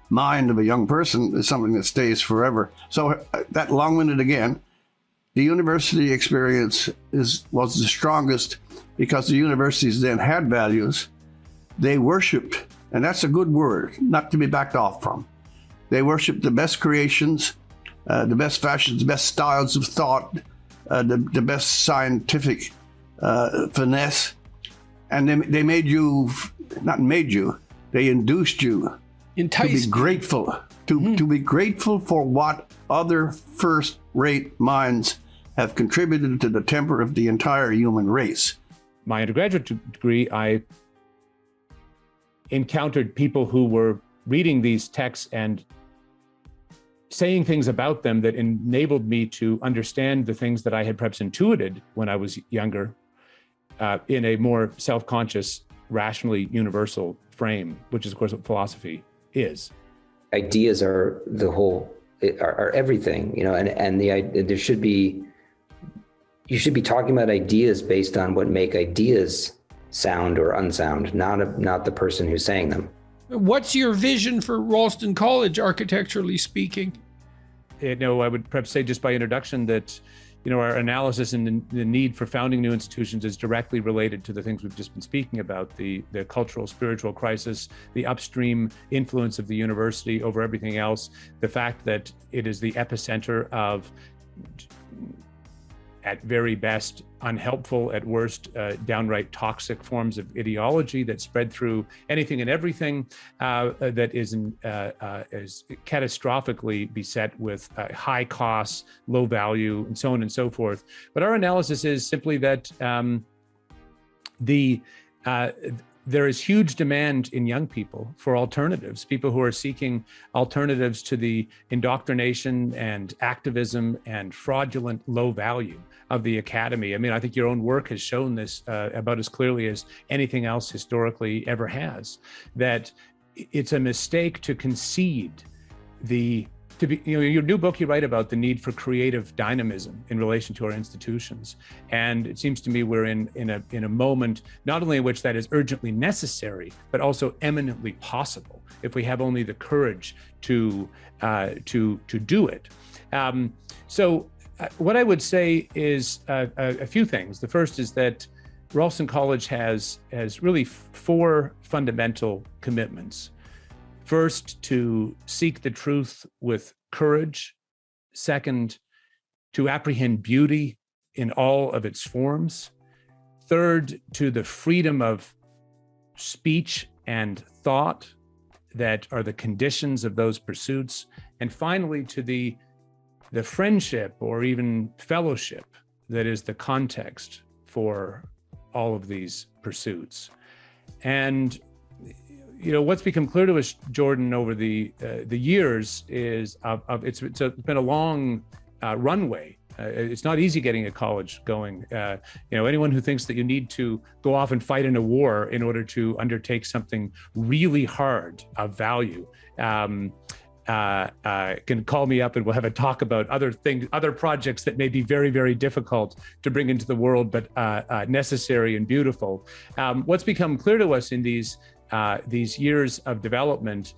mind of a young person is something that stays forever. So that long-winded again, the university experience was the strongest because the universities then had values. They worshipped, and that's a good word, not to be backed off from. They worshipped the best creations, the best fashions, the best styles of thought, the best scientific finesse. And they made you, not made you, they induced you to be grateful, to be grateful for what other first-rate minds have contributed to the temper of the entire human race. My undergraduate degree, I encountered people who were reading these texts and saying things about them that enabled me to understand the things that I had perhaps intuited when I was younger in a more self-conscious, rationally universal frame, which is, of course, what philosophy is. Ideas are are everything, and there should be, you should be talking about ideas based on what make ideas sound or unsound, not the person who's saying them. What's your vision for Ralston College, architecturally speaking? I would perhaps say just by introduction that, our analysis and the need for founding new institutions is directly related to the things we've just been speaking about, the cultural, spiritual crisis, the upstream influence of the university over everything else, the fact that it is the epicenter of, at very best, unhelpful, at worst, downright toxic forms of ideology that spread through anything and everything that is catastrophically beset with high costs, low value, and so on and so forth. But our analysis is simply that there is huge demand in young people for alternatives, people who are seeking alternatives to the indoctrination and activism and fraudulent low value of the academy. I mean, I think your own work has shown this about as clearly as anything else historically ever has, that it's a mistake to concede your new book, you write about the need for creative dynamism in relation to our institutions. And it seems to me we're in a moment, not only in which that is urgently necessary, but also eminently possible if we have only the courage to do it. So what I would say is a few things. The first is that Ralston College has really four fundamental commitments. First, to seek the truth with courage. Second, to apprehend beauty in all of its forms. Third, to the freedom of speech and thought that are the conditions of those pursuits. And finally, to the friendship or even fellowship that is the context for all of these pursuits. And what's become clear to us, Jordan, over the years is it's been a long runway. It's not easy getting a college going. Anyone who thinks that you need to go off and fight in a war in order to undertake something really hard of value can call me up and we'll have a talk about other projects that may be very, very difficult to bring into the world, but necessary and beautiful. What's become clear to us in these years of development,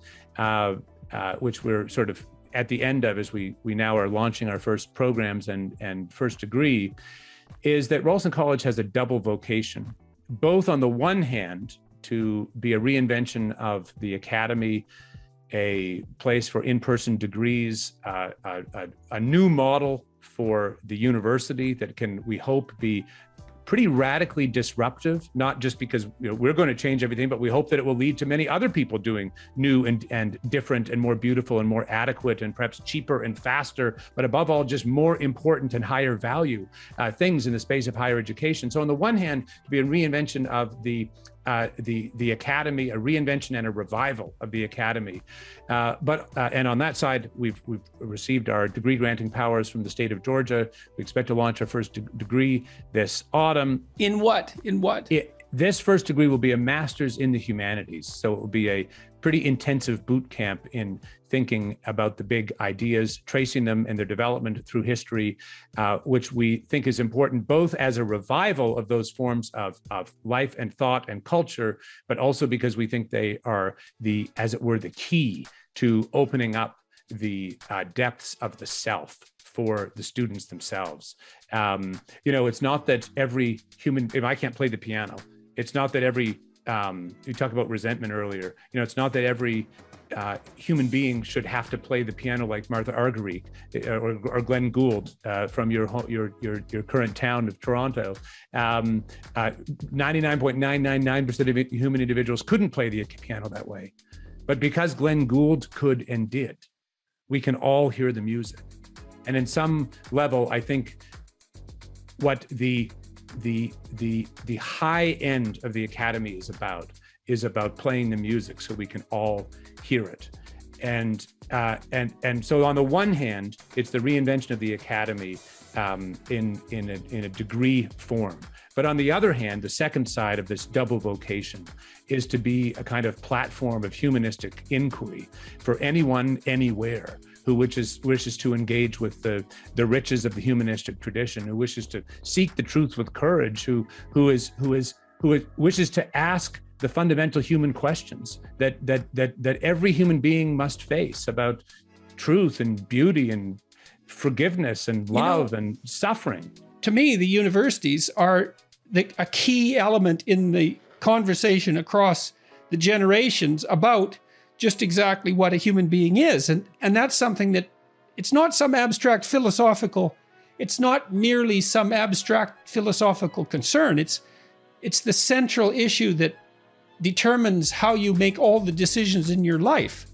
which we're sort of at the end of as we now are launching our first programs and first degree, is that Ralston College has a double vocation, both on the one hand to be a reinvention of the academy, a place for in-person degrees, a new model for the university that can, we hope, be pretty radically disruptive, not just because we're going to change everything, but we hope that it will lead to many other people doing new and different and more beautiful and more adequate and perhaps cheaper and faster, but above all, just more important and higher value things in the space of higher education. So on the one hand, to be a reinvention of the academy, a reinvention and a revival of the academy. And on that side, we've received our degree granting powers from the state of Georgia. We expect to launch our first degree this autumn. In what? This first degree will be a master's in the humanities. So it will be a pretty intensive boot camp in thinking about the big ideas, tracing them and their development through history, which we think is important both as a revival of those forms of life and thought and culture, but also because we think they are the, as it were, the key to opening up the depths of the self for the students themselves. It's not that every human, if I can't play the piano, it's not that every, you talked about resentment earlier, it's not that every human being should have to play the piano like Martha Argerich or Glenn Gould from your current town of Toronto. 99.999% of human individuals couldn't play the piano that way. But because Glenn Gould could and did, we can all hear the music. And in some level, I think what the high end of the academy is about playing the music so we can all hear it. And so on the one hand, it's the reinvention of the academy in a degree form. But on the other hand, the second side of this double vocation is to be a kind of platform of humanistic inquiry for anyone, anywhere, who wishes to engage with the riches of the humanistic tradition, who wishes to seek the truth with courage, who wishes to ask the fundamental human questions that every human being must face about truth and beauty and forgiveness and love and suffering. To me, the universities are a key element in the conversation across the generations about just exactly what a human being is. And that's something that it's not some abstract philosophical, it's not merely some abstract philosophical concern. It's the central issue that determines how you make all the decisions in your life.